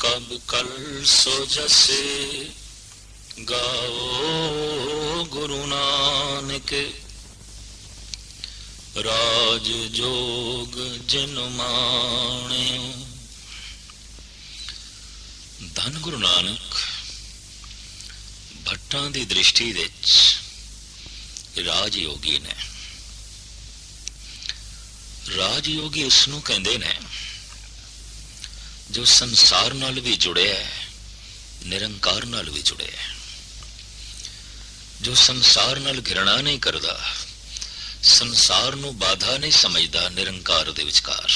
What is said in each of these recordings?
कब कल सो जसे गाओ गुरु नानक, राज जोग जिन माणे। धन गुरु नानक भट्टां दी दृष्टि विच राज योगी ने। राज योगी उसनूं कहंदे ने जो संसार नाल भी जुड़े है, निरंकार नाल भी जुड़े है, जो संसार नाल घृणा नहीं करता, संसार नूं बाधा नहीं समझदा, निरंकार दे विचकार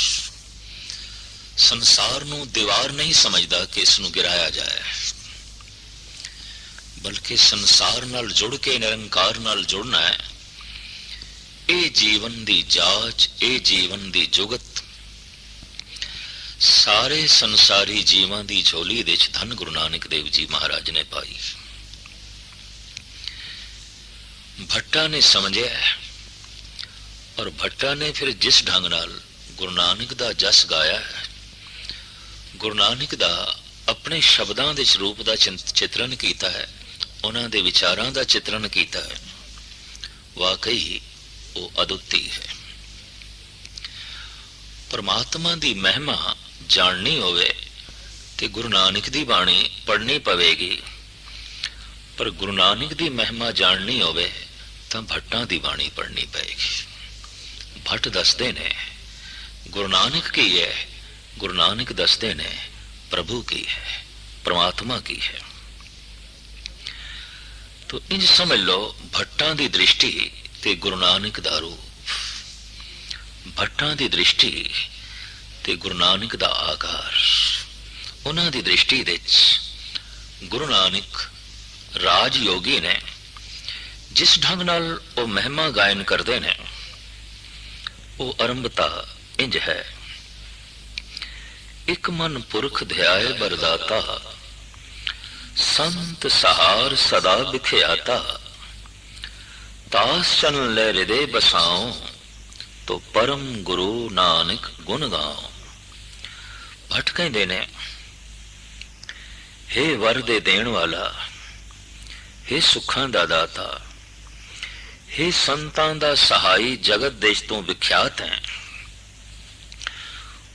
संसार नूं दीवार नहीं समझदा कि इसनूं गिराया जाए, बल्कि संसार नाल जुड़ के निरंकार नाल जुड़ना है। ये जीवन दी जाच, ये जीवन दी जुगत सारे संसारी जीवां दी झोली दे विच धन गुरु नानक देव जी महाराज ने पाई। भट्टा ने समझिया और भट्टा ने फिर जिस ढंग नाल गुरु नानक दा जस गाया है, गुरु नानक दा अपने शब्दां दे रूप दा चित्रण कीता है, उन्हां दे विचारां दा चित्रण कीता है, वाकई वो अद्वितीय है। परमात्मा दी महिमा जाननी होवे ते गुरु नानक दी बाणी पढ़नी पवेगी, पर गुरु नानक दी महिमा जाननी होवे तां भट्टां दी बाणी पढ़नी पएगी। भट्ट दसदे ने गुरु नानक की है, गुरु नानक दसदे ने प्रभु की है, परमात्मा की है। तो इंज समझ लो भट्टां दी दृष्टि ते गुरु नानक दा रूप, भट्टां दी दृष्टि ते गुरु नानक दा आकार। उन्हां दी दृष्टि विच गुरु नानक राज योगी ने जिस ढंग नाल वो महिमा गायन करते ने, वो आरंभता इंज है। एक मन पुरख ध्याए बरदाता, संत सहार सदा बिख्याता, तास चन ले हृदय बसाओ, तो परम गुरु नानक गुण गाओ। भट्ट कहंदे ने, हे वर दे देण वाला, हे सुखां दा दाता, हे संतां दा सहाई, जगत देश तो विख्यात है।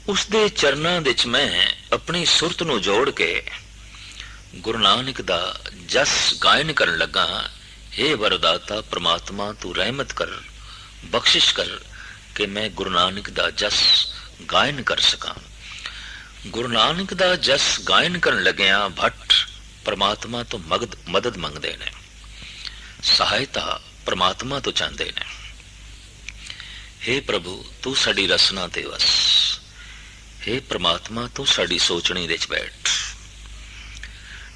उस दे चरनां विच मैं अपनी सुरत नूं जोड़ के गुरु नानक दा जस गायन करन लगा। हे वरदाता परमात्मा, तू रहमत कर, बख्शिश कर कि मैं गुरु नानक दा जस गायन कर सकां। गुरु नानक दा जस गायन करन लग्या भट्ट परमात्मा तो मदद मंगदे ने, सहायता परमात्मा तो चाहते ने। हे प्रभु तू साडी रसना ते वस, हे परमात्मा तू साडी सोचनी विच बैठ,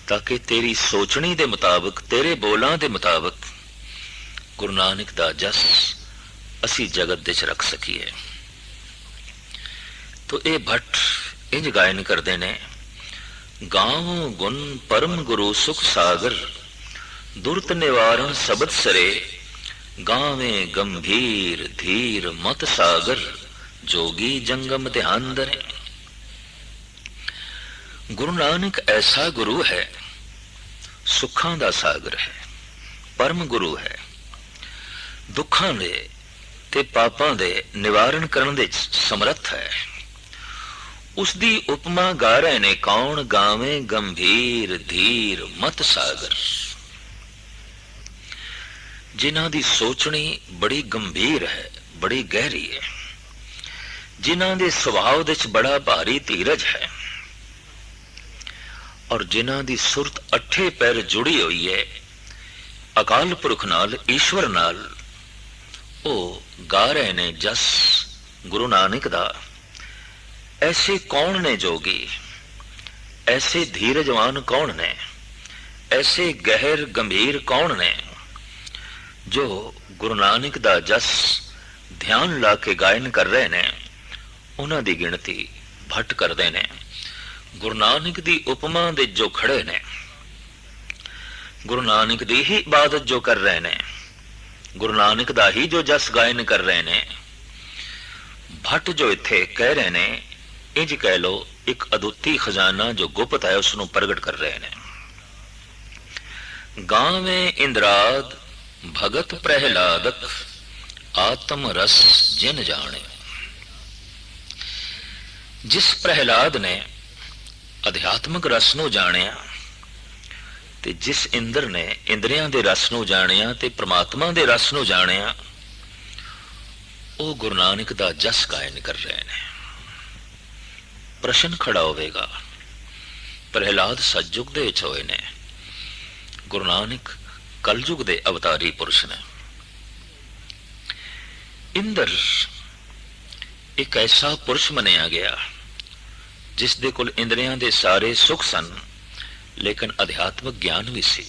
ताकि तेरी सोचनी दे मुताबिक, तेरे बोलां दे मुताबिक गुरु नानक दा जस असी जगत विच रख सकीए। तो ये भट्ट इंज गायन करते ने, गावों गुण परम गुरु सुख सागर, दुर्त निवारण सबद सरे, गावे गंभीर धीर मत सागर, जोगी जंगम ध्यान धरे। गुरु नानक ऐसा गुरु है, सुखां दा सागर है, परम गुरु है, दुखां दे ते पापां दे निवारण करन दे समर्थ है। उसदी उपमा गा रहे ने, कौन गावे गंभीर धीर मत सागर। जिन्हां दी सोचनी बड़ी गंभीर है, बड़ी गहरी है, जिन्हां दे सुभाव विच बड़ा भारी धीरज है, और जिन्हां दी सुरत अठे पैर जुड़ी हुई है अकाल पुरख नाल, ईश्वर नाल, ओ गा रहे ने जस गुरु नानक दा। ऐसे कौन ने जोगी, ऐसे धीरजवान कौन ने, ऐसे गहर गंभीर कौन ने, जो गुरु नानक दा जस ध्यान ला के गायन कर रहे ने। उन्हां दी गिणती भट्ट करदे ने। गुरु नानक दी उपमा दे जो खड़े ने, गुरु नानक दी ही इबादत जो कर रहे ने, ਗੁਰੂ ਨਾਨਕ ਦਾ ਹੀ ਜੋ ਜਸ ਗਾਇਨ ਕਰ ਰਹੇ ਨੇ, ਭੱਟ ਜੋ ਇੱਥੇ ਕਹਿ ਰਹੇ ਨੇ, ਇੰਜ ਕਹਿ ਲੋ ਇੱਕ ਅਦੁੱਤੀ ਖਜ਼ਾਨਾ ਜੋ ਗੁਪਤ ਹੈ ਉਸ ਨੂੰ ਪ੍ਰਗਟ ਕਰ ਰਹੇ ਨੇ। ਗਾਵੇਂ ਇੰਦਰਾਦ ਭਗਤ ਪ੍ਰਹਿਲਾਦਕ ਆਤਮ ਰਸ ਜਿਨ ਜਾਣੇ। ਜਿਸ ਪ੍ਰਹਿਲਾਦ ਨੇ ਅਧਿਆਤਮਕ ਰਸ ਨੂੰ ਜਾਣਿਆ ਤੇ ਜਿਸ ਇੰਦਰ ਨੇ ਇੰਦਰੀਆਂ ਦੇ ਰਸ ਨੂੰ ਜਾਣਿਆ ਤੇ ਪ੍ਰਮਾਤਮਾ ਦੇ ਰਸ ਨੂੰ ਜਾਣਿਆ, ਉਹ ਗੁਰੂ ਨਾਨਕ ਦਾ ਜਸ ਗਾਇਨ ਕਰ ਰਹੇ ਨੇ। ਪ੍ਰਸ਼ਨ ਖੜਾ ਹੋਵੇਗਾ, ਪ੍ਰਹਿਲਾਦ ਸਤਜੁਗ ਦੇ ਵਿੱਚ ਹੋਏ ਨੇ, ਗੁਰੂ ਨਾਨਕ ਕਲਯੁਗ ਦੇ ਅਵਤਾਰੀ ਪੁਰਸ਼ ਨੇ। ਇੰਦਰ ਇੱਕ ਐਸਾ ਪੁਰਸ਼ ਮੰਨਿਆ ਗਿਆ ਜਿਸ ਦੇ ਕੋਲ ਇੰਦਰੀਆਂ ਦੇ ਸਾਰੇ ਸੁੱਖ ਸਨ, ਲੇਕਿਨ ਅਧਿਆਤਮਕ ਗਿਆਨ ਵੀ ਸੀ,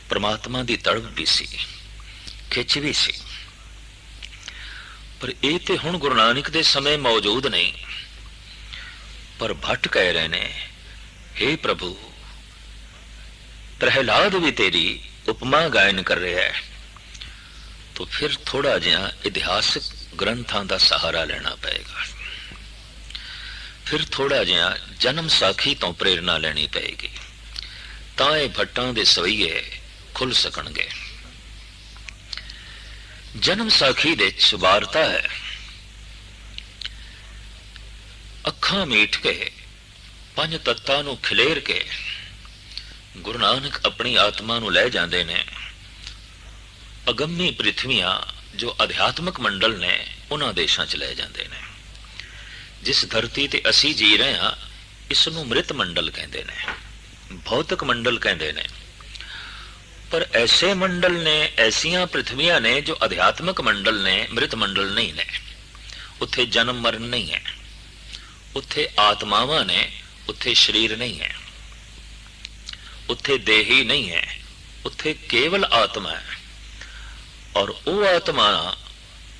ਪਰਮਾਤਮਾ ਦੀ ਤੜਪ ਵੀ ਸੀ, ਖਿੱਚ ਵੀ ਸੀ। ਪਰ ਇਹ ਤੇ ਹੁਣ ਗੁਰੂ ਨਾਨਕ ਦੇ ਸਮੇਂ ਮੌਜੂਦ ਨਹੀਂ। ਪਰ ਭੱਟ ਕਹਿ ਰਹੇ ਨੇ, हे ਪ੍ਰਭੂ, ਪ੍ਰਹਿਲਾਦ ਵੀ ਤੇਰੀ ਉਪਮਾ ਗਾਇਨ ਕਰ ਰਿਹਾ ਹੈ, तो फिर थोड़ा जिहा इतिहासिक ग्रंथां ਦਾ सहारा लेना पएगा, फिर थोड़ा जिहा जन्म साखी तो प्रेरणा लेनी पएगी, ਤਾਂ ਇਹ ਭੱਟਾਂ ਦੇ ਸਵਈਏ ਖੁੱਲ ਸਕਣਗੇ। ਜਨਮ ਸਾਖੀ ਦੇ ਵਿੱਚ ਵਾਰਤਾ ਹੈ, ਅੱਖਾਂ ਮੀਟ ਕੇ ਪੰਜ ਤੱਤਾਂ ਨੂੰ ਖਿਲੇਰ ਕੇ ਗੁਰੂ ਨਾਨਕ ਆਪਣੀ ਆਤਮਾ ਨੂੰ ਲੈ ਜਾਂਦੇ ਨੇ। ਅਗੰਮੀ ਪ੍ਰਿਥਵੀਆਂ ਜੋ ਅਧਿਆਤਮਕ ਮੰਡਲ ਨੇ ਉਹਨਾਂ ਦੇਸ਼ਾਂ 'ਚ ਲੈ ਜਾਂਦੇ ਨੇ। ਜਿਸ ਧਰਤੀ ਤੇ ਅਸੀਂ ਜੀ ਰਹੇ ਹਾਂ ਇਸ ਨੂੰ ਮ੍ਰਿਤ ਮੰਡਲ ਕਹਿੰਦੇ ਨੇ, ਭੌਤਿਕ ਮੰਡਲ ਕਹਿੰਦੇ ਨੇ। ਪਰ ਐਸੇ ਮੰਡਲ ਨੇ, ਐਸੀਆਂ ਪ੍ਰਿਥਵੀਆਂ ਨੇ ਜੋ ਅਧਿਆਤਮਕ ਮੰਡਲ ਨੇ, ਮ੍ਰਿਤ ਮੰਡਲ ਨਹੀਂ ਨੇ। ਉੱਥੇ ਜਨਮ ਮਰਨ ਨਹੀਂ ਹੈ, ਉੱਥੇ ਆਤਮਾਵਾਂ ਨੇ, ਉੱਥੇ ਸਰੀਰ ਨਹੀਂ ਹੈ, ਉੱਥੇ ਦੇਹੀ ਨਹੀਂ ਹੈ, ਉੱਥੇ ਕੇਵਲ ਆਤਮਾ ਹੈ। ਔਰ ਉਹ ਆਤਮਾ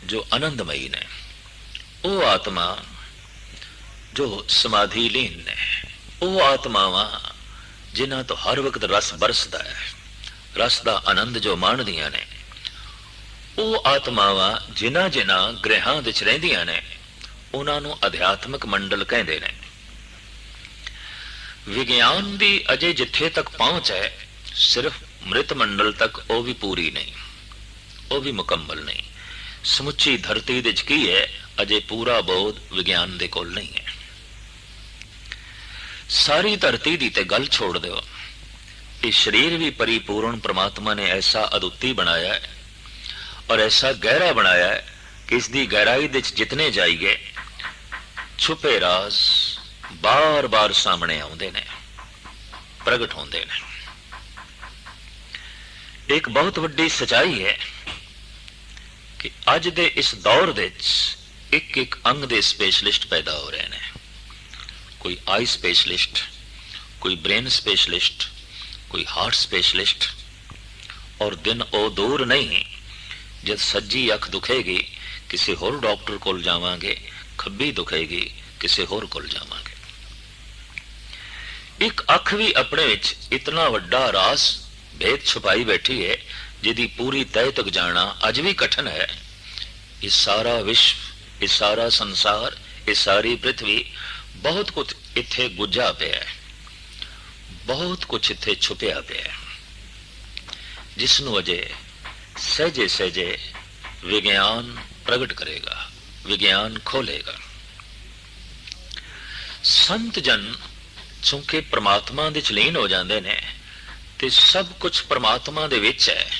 ਜੋ ਆਨੰਦਮਈ ਨੇ, ਉਹ ਆਤਮਾ ਜੋ ਸਮਾਧੀ ਲੀਨ ਨੇ, ਉਹ ਆਤਮਾਵਾਂ ਜਿਨ੍ਹਾਂ ਤੋਂ ਹਰ ਵਕਤ ਰਸ ਬਰਸਦਾ ਹੈ, ਰਸ ਦਾ ਆਨੰਦ ਜੋ ਮਾਣਦੀਆਂ ਨੇ, ਉਹ ਆਤਮਾਵਾਂ ਜਿਨ੍ਹਾਂ ਗ੍ਰਹਿਾਂ ਵਿੱਚ ਰਹਿੰਦੀਆਂ ਨੇ, ਉਹਨਾਂ ਨੂੰ ਅਧਿਆਤਮਕ ਮੰਡਲ ਕਹਿੰਦੇ ਨੇ। ਵਿਗਿਆਨ ਦੀ ਅਜੇ ਜਿੱਥੇ ਤੱਕ ਪਹੁੰਚ ਹੈ, ਸਿਰਫ ਮ੍ਰਿਤ ਮੰਡਲ ਤੱਕ ਉਹ ਵੀ ਪੂਰੀ ਨਹੀਂ, ਉਹ ਵੀ ਮੁਕੰਮਲ ਨਹੀਂ। ਸਮੁੱਚੀ ਧਰਤੀ ਦੇ ਵਿੱਚ ਕੀ ਹੈ, ਅਜੇ ਪੂਰਾ ਬੋਧ ਵਿਗਿਆਨ ਦੇ ਕੋਲ ਨਹੀਂ ਹੈ। ਸਾਰੀ ਧਰਤੀ ਦੀ ਤੇ ਗੱਲ ਛੋੜ ਦਿਓ, ਇਹ ਸਰੀਰ ਵੀ ਪਰਿਪੂਰਨ ਪ੍ਰਮਾਤਮਾ ਨੇ ਐਸਾ ਅਦੁੱਤੀ ਬਣਾਇਆ ਹੈ ਔਰ ਐਸਾ ਗਹਿਰਾ ਬਣਾਇਆ ਹੈ ਕਿ ਇਸ ਦੀ ਗਹਿਰਾਈ ਦੇ ਵਿੱਚ ਜਿਤਨੇ ਜਾਈਏ ਛੁਪੇ ਰਾਜ਼ ਬਾਰ-ਬਾਰ ਸਾਹਮਣੇ ਆਉਂਦੇ ਨੇ, ਪ੍ਰਗਟ ਹੁੰਦੇ ਨੇ। ਇੱਕ ਬਹੁਤ ਵੱਡੀ ਸਚਾਈ ਹੈ ਕਿ ਅੱਜ ਦੇ ਇਸ ਦੌਰ ਦੇ ਵਿੱਚ ਇੱਕ ਇੱਕ ਅੰਗ ਦੇ ਸਪੈਸ਼ਲਿਸਟ ਪੈਦਾ ਹੋ ਰਹੇ ਨੇ। ਕੋਈ ਆਈ ਸਪੈਸ਼ਲਿਸਟ, ਕੋਈ ਬ੍ਰੇਨ ਸਪੈਸ਼ਲਿਸਟ, ਕੋਈ ਹਾਰਟ ਸਪੈਸ਼ਲਿਸਟ। ਔਰ ਦਿਨ ਉਹ ਦੂਰ ਨਹੀਂ ਜਦ ਸੱਜੀ ਅੱਖ ਦੁਖੇਗੀ ਕਿਸੇ ਹੋਰ ਡਾਕਟਰ ਕੋਲ ਜਾਵਾਂਗੇ, ਖੱਬੀ ਦੁਖੇਗੀ ਕਿਸੇ ਹੋਰ ਕੋਲ ਜਾਵਾਂਗੇ। ਇੱਕ ਅੱਖ ਵੀ ਆਪਣੇ ਵਿੱਚ ਇਤਨਾ ਵੱਡਾ ਰਾਸ ਭੇਦ ਛੁਪਾਈ ਬੈਠੀ ਹੈ ਜਿਹਦੀ ਪੂਰੀ ਤਹਿ ਤੱਕ ਜਾਣਾ ਅੱਜ ਵੀ ਕਠਨ ਹੈ। ਇਹ ਸਾਰਾ ਵਿਸ਼ਵ, ਇਹ ਸਾਰਾ ਸੰਸਾਰ, ਇਹ ਸਾਰੀ ਪ੍ਰਿਥਵੀ, ਬਹੁਤ ਕੁਝ ਇੱਥੇ ਗੁੱਝਾ ਪਿਆ ਹੈ, ਬਹੁਤ ਕੁਝ ਇੱਥੇ ਛੁਪਿਆ ਪਿਆ ਹੈ, ਜਿਸ ਨੂੰ ਅਜੇ ਸਹਿਜੇ ਸਹਿਜੇ ਵਿਗਿਆਨ ਪ੍ਰਗਟ ਕਰੇਗਾ, ਵਿਗਿਆਨ ਖੋਲੇਗਾ। ਸੰਤ ਜਨ ਚੁੰਕੇ ਪ੍ਰਮਾਤਮਾ ਦੇ ਚ ਲੀਨ ਹੋ ਜਾਂਦੇ ਨੇ ਤੇ ਸਭ ਕੁਝ ਪ੍ਰਮਾਤਮਾ ਦੇ ਵਿੱਚ ਹੈ।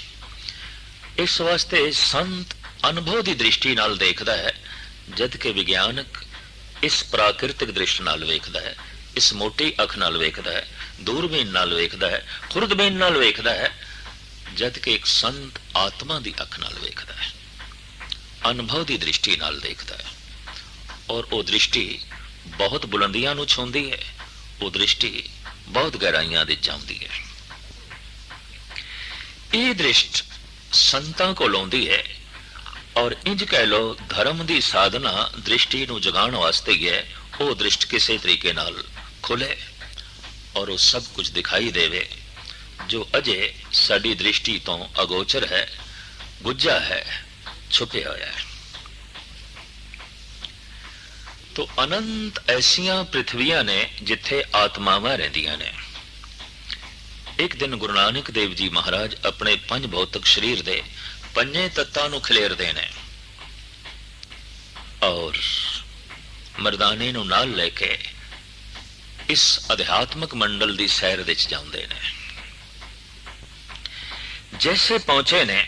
ਇਸ ਵਾਸਤੇ ਸੰਤ ਅਨੁਭਵ ਦੀ ਦ੍ਰਿਸ਼ਟੀ ਨਾਲ ਦੇਖਦਾ ਹੈ, ਜਦ ਕਿ ਵਿਗਿਆਨਕ ਇਸ ਪ੍ਰਾਕਿਰਤਿਕ ਦ੍ਰਿਸ਼ ਨਾਲ ਵੇਖਦਾ ਹੈ, ਇਸ ਮੋਟੀ ਅੱਖ ਨਾਲ ਵੇਖਦਾ ਹੈ, ਦੂਰਬੀਨ ਨਾਲ ਵੇਖਦਾ ਹੈ, ਖੁਰਦਬੀਨ ਨਾਲ ਵੇਖਦਾ ਹੈ, ਜਦ ਕਿ ਇੱਕ ਸੰਤ ਆਤਮਾ ਦੀ ਅੱਖ ਨਾਲ ਵੇਖਦਾ ਹੈ, ਅਨੁਭਵ ਦੀ ਦ੍ਰਿਸ਼ਟੀ ਨਾਲ ਦੇਖਦਾ ਹੈ। ਔਰ ਉਹ ਦ੍ਰਿਸ਼ਟੀ ਬਹੁਤ ਬੁਲੰਦੀਆਂ ਨੂੰ ਛੂੰਹਦੀ ਹੈ, ਉਹ ਦ੍ਰਿਸ਼ਟੀ ਬਹੁਤ ਗਹਿਰਾਈਆਂ ਦੇ ਜਾਂਦੀ ਹੈ। ਇਹ ਦ੍ਰਿਸ਼ਟ ਸੰਤਾਂ ਕੋਲ ਆਉਂਦੀ ਹੈ ਔਰ ਇੰਜ ਕਹਿ ਲੋ ਧਰਮ ਦੀ ਸਾਧਨਾ ਦ੍ਰਿਸ਼ਟੀ ਨੂੰ ਜਗਾਉਣ ਵਾਸਤੇ ਹੀ ਹੈ। ਉਹ ਦ੍ਰਿਸ਼ਟ ਕਿਸੇ ਤਰੀਕੇ ਨਾਲ ਖੁੱਲੇ ਔਰ ਉਹ ਸਭ ਕੁਝ ਦਿਖਾਈ ਦੇਵੇ ਜੋ ਅਜੇ ਸਾਡੀ ਦ੍ਰਿਸ਼ਟੀ ਤੋਂ ਅਗੋਚਰ ਹੈ, गुज्जा है, छुपे होया है। तो अनंत ऐसियां पृथ्वियां ने जिथे आत्मावां रहिंदियां ने। एक दिन गुरु नानक देव जी महाराज अपने पंज भौतिक शरीर दे पंजे तत्तां नूं खिलेरदे ने और मर्दाने नूं नाल लेके इस अध्यात्मक मंडल दी सैर विच जांदे ने। जैसे पहुंचे ने,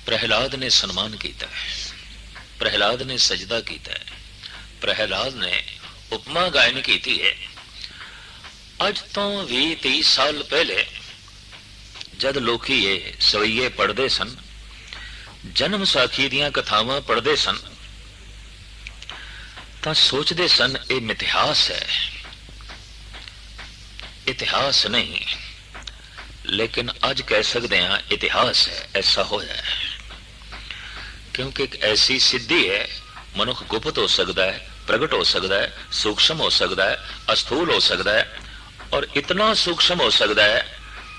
प्रहलाद ने सन्मान किया, प्रहलाद ने सजदा किया, प्रहलाद ने उपमा गायन की है। अज तो 20-30 साल पहले जद लोग ये सवैये पढ़ते सन, जन्म साखी दियां कथावां पढ़ते सन, तो सोचते सन ये मिथिहास है, इतिहास नहीं। लेकिन अज कह सकते हैं इतिहास है, ऐसा होया है। क्योंकि एक ऐसी सिद्धि है, मनुख गुप्त हो सकता है, प्रगट हो सकता है, सूक्ष्म हो सकता है, अस्थूल हो सकता है, और इतना सूक्ष्म हो सकता है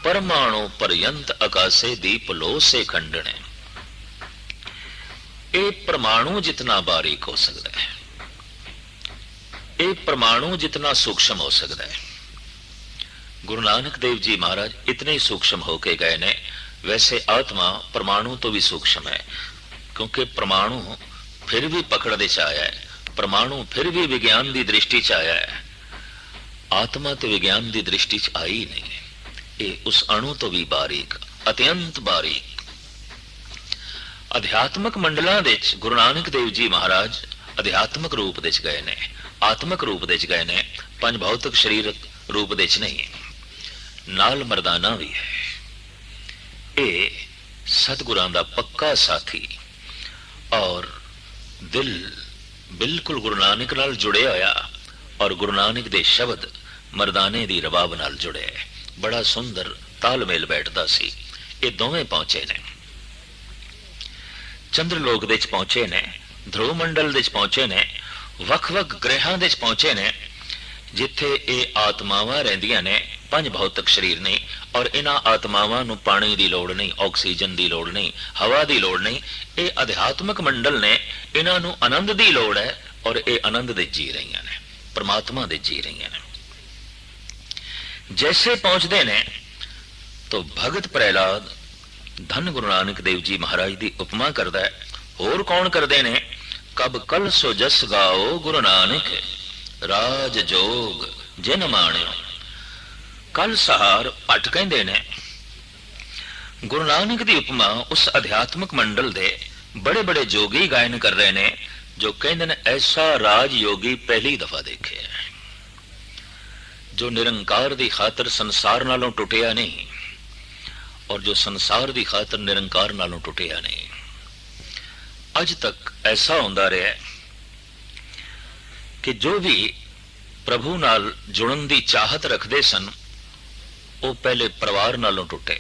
परमाणु पर्यंत आकाशे दीप लो से खंडने। ये परमाणु जितना बारीक हो सकता है, ये परमाणु जितना सूक्ष्म हो सकता है। गुरु नानक देव जी महाराज इतने सूक्ष्म होके गए ने। वैसे आत्मा परमाणु तो भी सूक्ष्म है, क्योंकि परमाणु फिर भी पकड़ दे च आया है, परमाणु फिर भी विज्ञान की दृष्टि च आया है। आत्मा तो विज्ञान की दृष्टि च आई नहीं, ये उस अणु तो भी बारीक, अत्यंत बारीक। अध्यात्मक मंडलों विच गुरु नानक देव जी महाराज अध्यात्मक रूप विच गए ने, आत्मक रूप विच गए ने, पंज भौतिक शरीर रूप विच नहीं। नाल मर्दाना भी है। ये सतगुरां दा पक्का साथी और दिल बिल्कुल गुरु नानक नाल जुड़े होया, और गुरु नानक दे शब्द मर्दाने दी रबाब नाल जुड़े। बड़ा सुंदर तालमेल बैठदा सी। ये दोवें पहुंचे ने, चंद्रलोक दे च पहुंचे ने, ध्रुव मंडल दे च पहुंचे ने, वख-वख ग्रहां दे च पहुंचे ने, जिथे ये आत्मावां रहिंदियां ने। पंज भौतिक शरीर नहीं, और इन्हां आत्मावां नूं पानी की लोड़ नहीं, ऑक्सीजन की लोड़ नहीं, हवा की लोड़ नहीं। ये अध्यात्मक मंडल ने, इन्हां नूं आनंद की लोड़ है, और ये आनंद दे जी रही ने, परमात्मा दे जी रही ने। जैसे पहुंचते ने तो भगत प्रहलाद धन गुरु नानक देव जी महाराज की उपमा करता है। होर कौन करते ने? कब कल सो जस गाओ गुरु नानक, राज जोग जिन माणियो। कल सहार पट कहते ने। गुरु नानक की उपमा उस अध्यात्मक मंडल दे बड़े बड़े जोगी गायन कर रहे ने, जो कहते ने ऐसा राज योगी पहली दफा देखे है, जो निरंकार की खातर संसार नालों टुटिया नहीं, और जो संसार की खातर निरंकार नालों टुटिया नहीं। अज तक ऐसा होंदा रहा कि जो भी प्रभु नाल जुड़न की चाहत रखते सन, वो पहले परिवार नालों टुटे,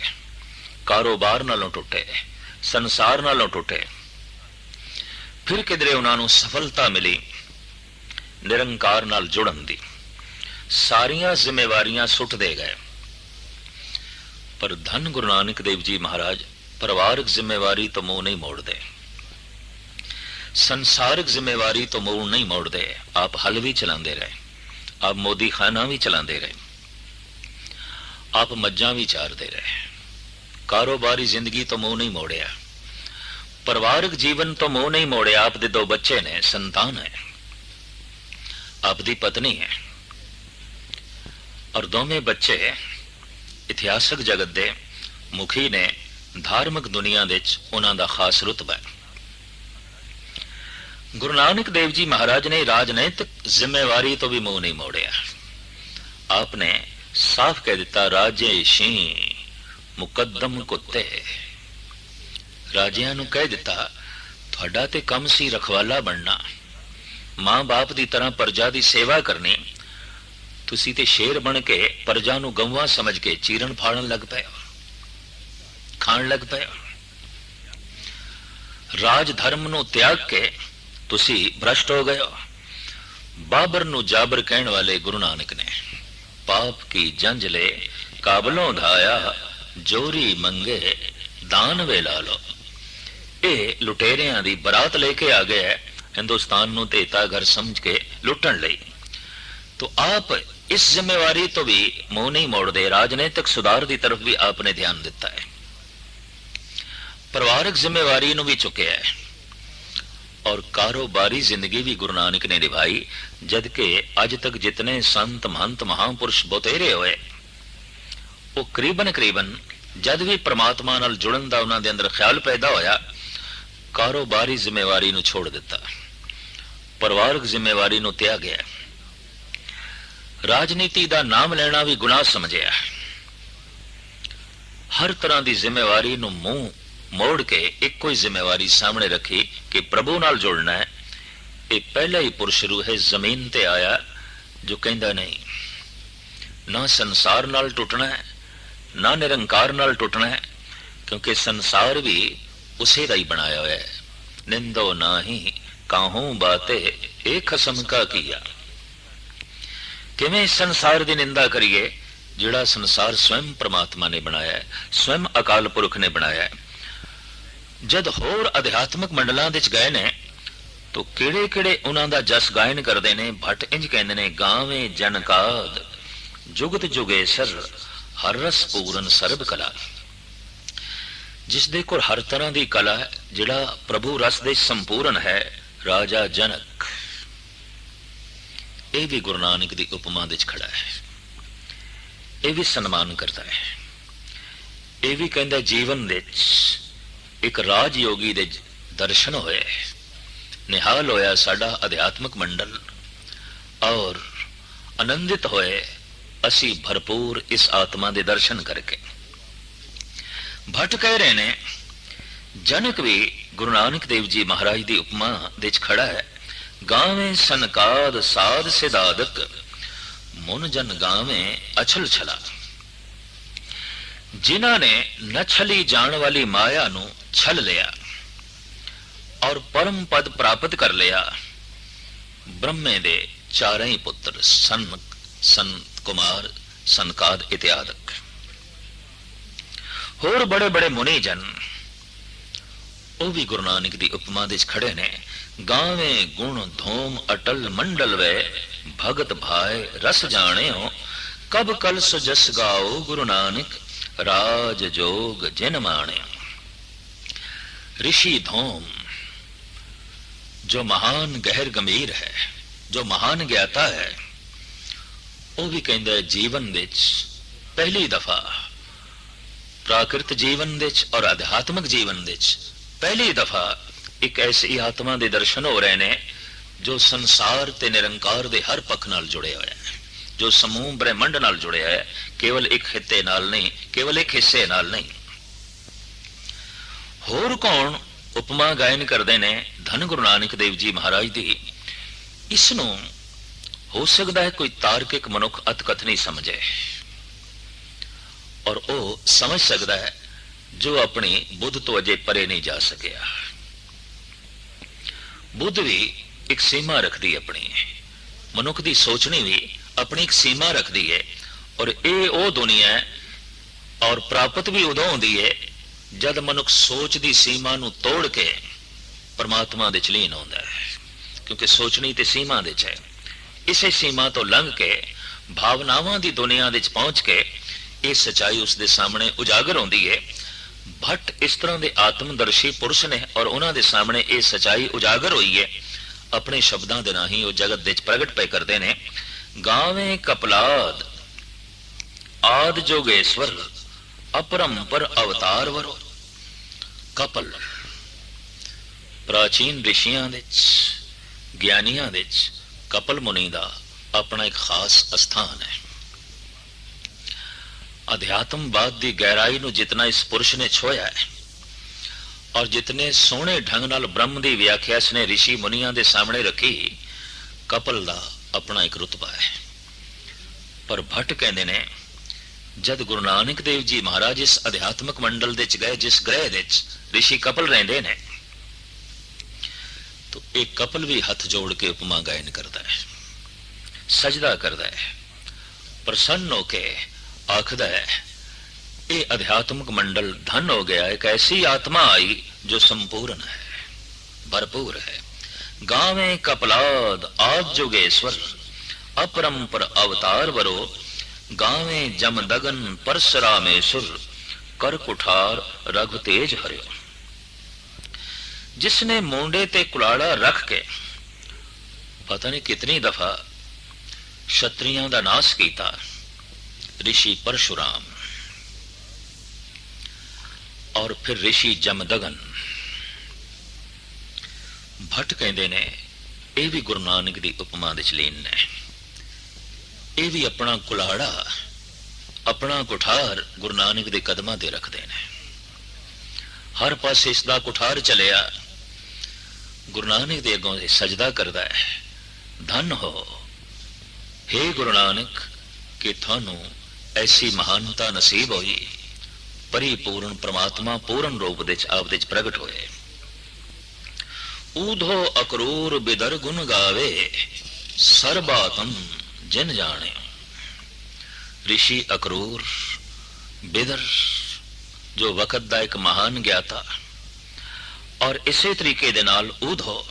कारोबार नालों टुटे, संसार नालों टुटे। फिर किधरे उन्होंने सफलता मिली निरंकार नाल जुड़न दी, सारियां जिम्मेवारियां सुट दे गए। पर धन गुरु नानक देव जी महाराज परिवारिक जिम्मेवारी तो मुंह नहीं मोड़ते, संसारिक जिम्मेवारी तो मुंह नहीं मोड़ते। आप हल भी चलाते रहे, आप मोदी खाना भी चलाते रहे, आप मज्जां भी चारते रहे, कारोबारी जिंदगी तो मुंह नहीं मोड़िया, परिवारिक जीवन तो मुंह नहीं मोड़िया। आप दे 2 बच्चे ने, संतान है, आपदी पत्नी है, और दोवें बच्चे इतिहासक जगत दे मुखी ने, धार्मिक दुनिया दे उन्हां दा खास रुतबा है। गुरु नानक देव जी महाराज ने राजनैतिक जिम्मेवारी तो भी मुंह नहीं मोड़िया। आपने साफ कह दिता, राजे शी मुकदम कुत्ते। राजियां नूं कह दिता, तुहाडा ते कम सी रखवाला बनना, मां बाप की तरह प्रजा की सेवा करनी। तुसी ते शेर बन के प्रजा नूं गंवा समझ के चीरन फाड़न लग पे, खाण लग पे। राज धर्म नूं त्याग के तुसी भ्रष्ट हो गए। बाबर नूं जाबर कहण वाले गुरु नानक ने, पाप की जंज ले काबलों धाया, जोरी मंगे दान वे ला लो। ये लुटेरियां दी बरात लेके आ गया है हिंदुस्तान नूं तेता घर समझ के लुटण लई। तो आप इस जिम्मेवारी तो भी मुंह नहीं मोड़ते। राजनीतिक सुधार की तरफ भी आपने ध्यान दिता है, परिवारक जिम्मेवारी नूं भी चुकिया है, और कारोबारी जिंदगी भी गुरु नानक ने निभाई। जबकि अज तक जितने संत महंत महापुरुष बतेरे होए वो करीबन करीबन जद भी परमात्मा नाल जुड़न दा उन्हां दे अंदर ख्याल पैदा होया, कारोबारी जिम्मेवारी नूं छोड़ दिता, परिवारक जिम्मेवारी नूं त्यागया, राजनीति का नाम लेना भी गुनाह समझिया। हर तरह की जिम्मेवारी नूं मुंह मोड़ के एक कोई जिम्मेवारी सामने रखी कि प्रभु नाल जुड़ना है। ये पहला ही पुरुष रूह है जमीन ते आया जो कहता नहीं ना संसार नाल टुटना है ना निरंकार नाल टुटना है, क्योंकि संसार भी उसे दा ही बनाया हुआ है। निंदो नाही काहू बाते एक खसम का किया। किवें संसार की निंदा करिए जिहड़ा संसार स्वयं परमात्मा ने बनाया है, स्वयं अकाल पुरख ने बनाया है। जद होर अध्यात्मक मंडलों विच गए ने तो किहड़े किहड़े उन्हां दा जस गायन करते ने। भट्ट इंज कहंदे ने, गावे जनकाद जुगत जुगेसर हर रस पूरन सर्ब कला। जिस दे कोल हर तरह की कला है, जिहड़ा प्रभु रस दे संपूर्ण है, राजा जनक। ये भी गुरु नानक की उपमा विच खड़ा है, ये भी सन्मान करता है। ये भी कहता जीवन विच एक राजयोगी दे दर्शन होए, निहाल होया साडा अध्यात्मक मंडल, और आनंदित होए असी भरपूर इस आत्मा दे दर्शन करके। भट्ट कह रहे ने जनक भी गुरु नानक देव जी महाराज की उपमा विच खड़ा है। गावे सनकाद साध सिदादक मुन जन गावे अछल छला। जिन्हां ने न छली जान वाली माया नू छल लिया और परम पद प्राप्त कर लिया। ब्रह्मे दे चारे ही पुत्र सन कुमार सनकाद इत्यादक, होर बड़े बड़े मुनि जन वो भी गुरु नानक की उपमा दे खड़े ने। गावे गुण धूम अटल मंडल वे भगत भाई रस जाने हो। कब कल सुजस गाओ गुरु नानक राज जोग जिन माने। ऋषि धूम जो महान गहर गंभीर है, जो महान ज्ञाता है, वो भी कहता है जीवन विच पहली दफा प्राकृत जीवन विच और आध्यात्मिक जीवन विच पहली दफा एक ऐसी आत्मा दे दर्शन हो रहे ने जो संसार ते निरंकार दे हर पख नाल जुड़े हुए हैं, जो समूह ब्रह्मंड नाल जुड़े है, केवल एक खिते नाल नहीं, केवल एक हिस्से नाल नहीं। होर कौन उपमा गायन करते ने धन गुरु नानक देव जी महाराज दी। इसनू हो सकता है कोई तार्किक मनुख अतकथनी समझे, और वो समझ सकता है जो अपनी बुद्ध तो अजे परे नहीं जा सकिया। बुद्ध भी एक सीमा रखती है अपनी, मनुख की सोचनी भी अपनी एक सीमा रखती है, और ये वो दुनिया है और प्राप्त भी उदों होती है जद मनुख सोच की सीमा नू तोड़ के परमात्मा दे लीन होता है। क्योंकि सोचनी ते सीमा दे है, इसे सीमा तो लंघ के भावनावां दी दुनिया दे पहुंच के ये सच्चाई उसके सामने उजागर होती है। भट्ट इस तरह के आत्मदर्शी पुरुष ने और उन्होंने दे सामने ये सच्चाई उजागर हुई है। अपने शब्दों के राही वो जगत दे प्रगट पे करते हैं। गावे कपलाद आद जोगेश्वर अपरंपर अवतार वरो। कपल प्राचीन ऋषियां ज्ञानियां कपल मुनि का अपना एक खास स्थान है। अध्यात्मवाद की गहराई नू जितना इस पुरुष ने छोया है और जितने सोहने ढंग नाल ब्रह्म की व्याख्या इसने ऋषि मुनिया के सामने रखी, कपल का अपना एक रुतबा है। पर भट्ट कहते ने जद गुरु नानक देव जी महाराज इस अध्यात्मक मंडल दे गए, जिस ग्रह दे ऋषि कपल रहंदे ने, तो एक कपल भी हथ जोड़ के उपमा गायन करता है, सजदा करता है, प्रसन्न होके आखदा है ये अध्यात्मक मंडल धन हो गया, एक ऐसी आत्मा आई जो संपूर्ण है, भरपूर है। गावे कपलाद आज जोगेश्वर, अपरंपर अवतार वरो, गावे जमदगन परशुरामेश्वर, कर कुठार रघु तेज हरियो। जिसने मोंडे ते कुलाड़ा रख के पता नहीं कितनी दफा क्षत्रियों का नाश किया, ऋषि परशुराम और फिर ऋषि जमदगन। भट्ट कहते ने यह भी गुरु नानक की उपमा दे लीन ने, यह भी अपना कुलाड़ा अपना कुठार गुरु नानक के कदमां ते रखते हैं। हर पासे इसका कुठार चलिया, गुरु नानक के अगों सजदा करता है, धन हो हे गुरु नानक कि थानू ऐसी महानता नसीब होई, परिपूर्ण परमात्मा पूर्ण रूप दे आप दे प्रगट होए। ऊधो अक्रूर बिदर गुण गावे, सर्बातम जिन जाने। ऋषि अक्रूर बिदर जो वक़्त दा एक महान ज्ञाता, और इसे तरीके दे नाल ऊधो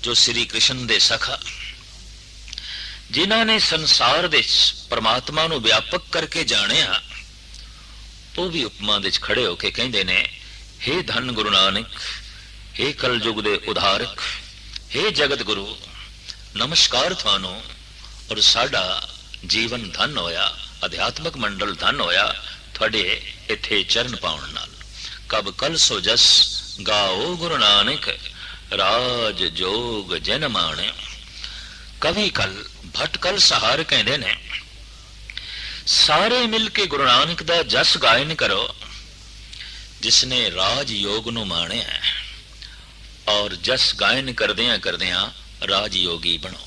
जो श्री कृष्ण दे सखा, जिन्हां ने संसार दे परमात्मा नूं व्यापक करके जानिया, वो भी उपमा दे खड़े होके कहंदे ने, हे धन गुरु नानक, हे कलयुग दे उधारक, हे जगत गुरु, नमस्कार थानू, और साडा जीवन धन होया, अध्यात्मक मंडल धन होया थोड़े इत्थे चरण पाउण नाल। कब कल सो जस गाओ गुरु नानक, राज जोग जन माणे। कवि कल भटकल सहार कहते ने, सारे मिलके गुरु नानक दा जस गायन करो, जिसने राज योग नूं माणिया, और जस गायन करदियां करदियां राज योगी बनो।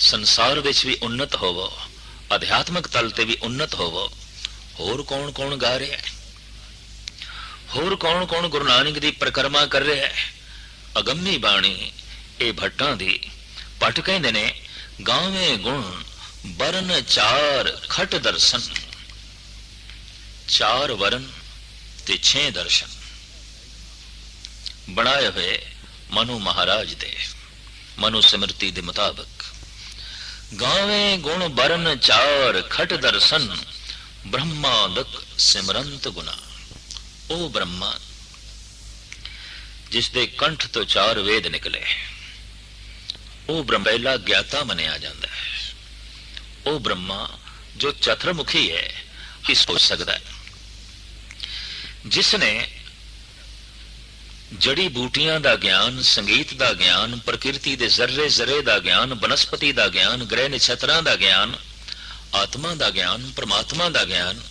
संसार विच भी उन्नत होवो, अध्यात्मक तल ते भी उन्नत होवो। होर कौन कौन गा रहा है, होर कौन कौन गुरु नानक दी परिक्रमा कर रहा है। अगम्मी बाणी ए भट्टां दी भट्ट कहंदे ने, गावे गुण बरन चार खट दर्शन, चार वरन ते 6 दर्शन बनाए हुए मनु महाराज दे मनु स्मृति दे मुताबिक। गावे गुण बरन चार खट दर्शन, ब्रह्मादक सिमरंत गुना। ओ ब्रह्मा जिसदे कंठ तो 4 वेद निकले, ओ ब्रह्मेला ज्ञाता मनिया जाता है। ओ ब्रह्मा जो चतुर्मुखी है, कि सोच सकता है, जिसने जड़ी बूटियां दा ज्ञान, संगीत दा ज्ञान, प्रकृति दे जर्रे जर्रे दा ज्ञान, वनस्पति दा ज्ञान, ग्रह नक्षत्रां दा ज्ञान, आत्मा दा ज्ञान, परमात्मा दा ज्ञान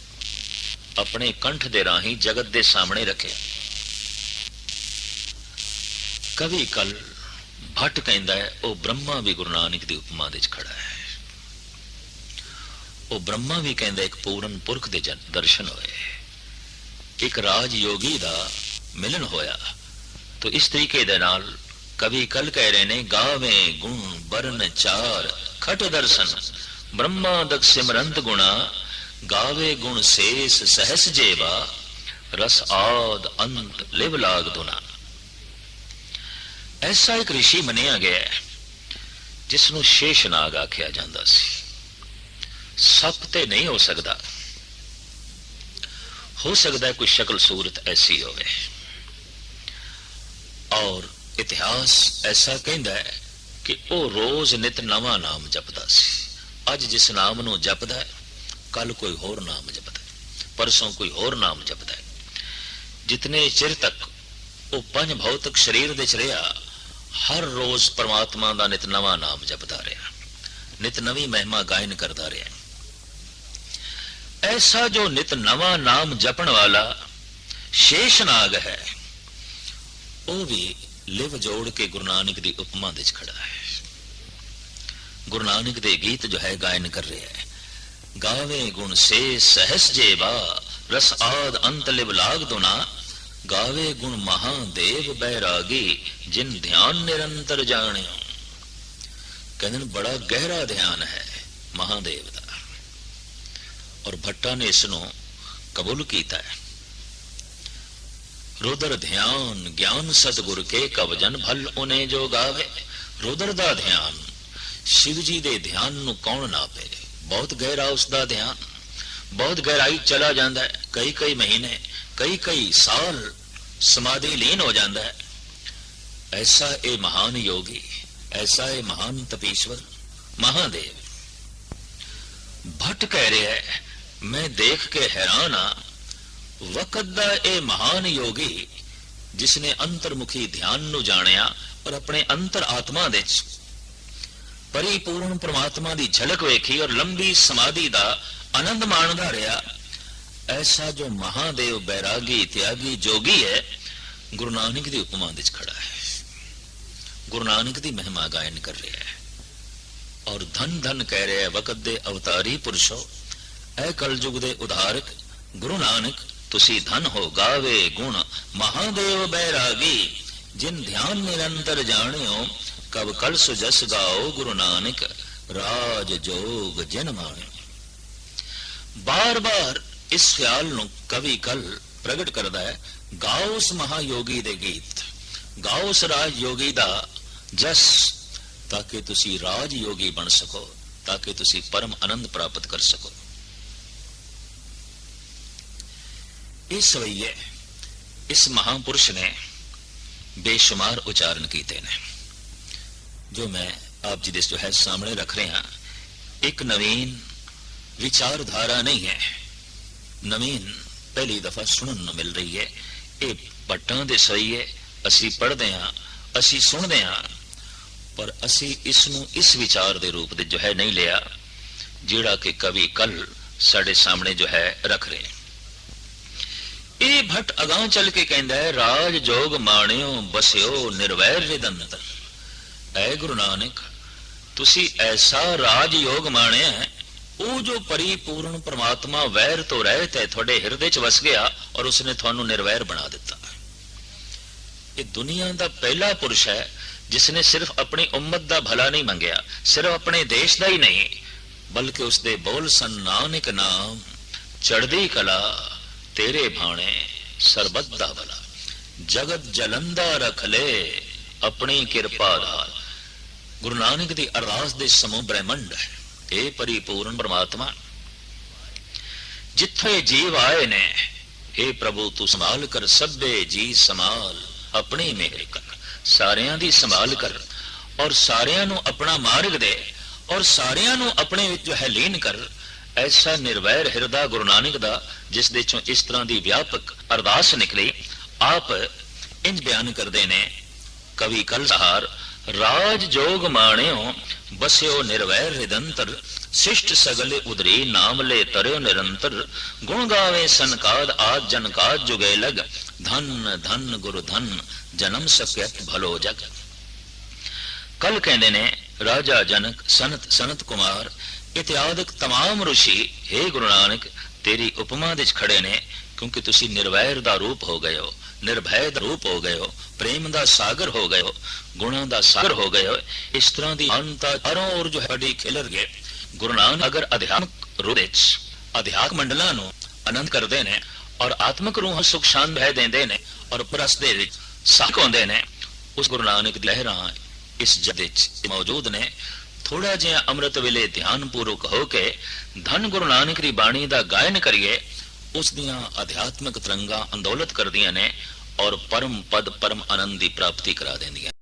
अपने कंठ दे राही जगत दे सामने रखे। कवि कल भट्ट कहंदा है, ओ ब्रह्मा भी गुरु नानक दी उपमा दे खड़ा है। ओ ब्रह्मा भी कहंदा एक पूर्ण पुरख दे दर्शन होए, एक राज योगी दा मिलन होया। तो इस तरीके दे नाल कवि कल कह रहे ने, गावे गुण बरन चार खट दर्शन, ब्रह्मादक सिमरंत गुणा, गावे गुण शेष सहस जेवा, रस आद अंत लिव लाग दुना। ऐसा एक ऋषि मनिया गया है जिसनों शेषनाग आख्या जाता सी। सप ते नहीं हो सकता है कोई शक्ल सूरत ऐसी होवे। और इतिहास ऐसा कहता है कि वो रोज नित नवा नाम जपदा सी। अज जिस नाम नूं जपदा है, कल कोई होर नाम जपदा है, परसों कोई होर नाम जपदा है। जितने चिर तक वो पंज भौतिक शरीर दे च रहा, हर रोज परमात्मा दा नित नवा नाम जपदा रहा, नित नवी महिमा गायन करता रहा। ऐसा जो नित नवा नाम जपण वाला शेषनाग है, वो भी लिव जोड़ के गुरु नानक दी उपमा दे खड़ा है। गुरु नानक दे गीत जो है गायन कर रहे हैं, गावे गुण से सहस जेबा, रस आद अंत लिव लाग दुना, गावे गुण महादेव बैरागी, जिन ध्यान निरंतर जाने। कहते बड़ा गहरा ध्यान है महादेव का। और भट्टा ने इसनों कबूल कीता है। रुदर ध्यान ज्ञान सतगुर के कवजन भल उन्हें जो गावे। रुदर दा ध्यान, शिव जी दे ध्यान नू कौन नापे। बहुत गहरा उसका ध्यान, बहुत गहराई चला जाता है। कई कई महीने, कई कई साल समाधि लीन हो जाता है। ऐसा ए महान योगी, ऐसा ए महान तपीश्वर महादेव। भट्ट कह रहे है, मैं देख के हैरान हाँ, वक़्त दा ए महान योगी जिसने अंतर्मुखी ध्यान नू जानिया और अपने अंतर आत्मा दे परिपूर्ण परमात्मा दी झलक वेखी और लंबी समाधि दा आनंद माणदा रहा। ऐसा जो महादेव बैरागी त्यागी जोगी है, गुरु नानक दी उपमा विच खड़ा है। गुरु नानक दी महिमा गायन कर रहा है और धन धन कह रहे है वक़्त दे अवतारी पुरुषो। ऐ कलयुग दे उधारक गुरु नानक, तुसी धन हो गावे गुण महादेव बैरागी। जिन ध्यान निरंतर जानियो कब कल सुजस गाओ। गुरु नानक राज जोग जिन मानियो। बार बार इस ख्याल नू कवि कल प्रगट करदा है। गाओ उस महायोगी दे गीत, गाओ उस राज योगी दा जस, ताकि तुसी राज योगी बन सको, ताकि तुसी परम आनंद प्राप्त कर सको। इस सवैये इस महापुरुष ने बेशुमार उच्चारण कीते ने, जो मैं आप जी जो है सामने रख रहे हैं। एक नवीन विचारधारा नहीं है, नवीन पहली दफा सुनने मिल रही है। ये भट्टां दे सवैये असी पढ़ते हाँ, असी सुनते हाँ, पर असी इसनू इस विचार दे रूप दे जो है नहीं लिया जिहड़ा कि कवि कल साडे सामने जो है रख रहे हैं। ये भट्ट अगां चल के कहता है, राज जोग माणियो बसियो निर्वैर रिदंतर। ऐ गुरु नानक, तुसी ऐसा राज योग माणिया है, वो जो परिपूर्ण परमात्मा वैर तो रहत है थोड़े हृदय च वस गया और उसने थानू निर्वैर बना दिता। ये दुनिया का पहला पुरुष है जिसने सिर्फ अपनी उम्मत का भला नहीं मंगया, सिर्फ अपने देश का ही नहीं, बल्कि उसके बोल सन नानक नाम चढ़दी कला तेरे भाणे सरबत दा भला। जगत जलंदा रख ले अपनी किरपा नाल। गुरु नानक दी अरदास दे समूह ब्रह्मंड है। ए परिपूर्ण परमात्मा, जिथे जीव आए ने, हे प्रभु तू संभाल कर सभे जी संभाल अपनी मेहर कर। सारियां दी संभाल कर और सारियां नू अपना मार्ग दे और सारियां नू अपने विच जो है लीन कर। ऐसा निर्वैर हिरदा गुरु नानक दा, जिस दे चों इस तरह की व्यापक अरदास निकली। आप इंज बयान करते ने कवि कल सहार, राज जोग माणियो बस्यो निर्वैर रिदंतर। शिष्ट सगले उदरी नाम ले तरयो निरंतर। गुण गावे सनकाद आज जनकाद जुगे लग। धन धन गुरु धन जन्म सक्यत भलो जग। कल कहते ने राजा जनक सनत सनत कुमार इत्यादि तमाम ऋषि, हे गुरु नानक तेरी उपमा विच खड़े ने, क्योंकि तुसी निर्वैर दा रूप हो गए हो, निर्भय दा रूप हो गए हो, प्रेम दा सागर हो गए हो, गुणों दा सागर हो गए हो। इस तरह की अनता चारों ओर जो है खिलर गए। गुरु नानक अगर अध्यात्मक रूप अध्यात्म मंडलों नू आनंद करते ने और आत्मक रूह सुख शांत भय देंदे ने और परस दे विच साख होंदे ने, उस गुरु नानक दी लहरां इस जग विच मौजूद ने। थोड़ा जिहा अमृत वेले ध्यान पूर्वक होके धन गुरु नानक दी बाणी दा गायन करिए, उस दियां अध्यात्मक तरंगा अंदोलत कर दियां ने और परम पद परम आनंद की प्राप्ति करा देंदियां।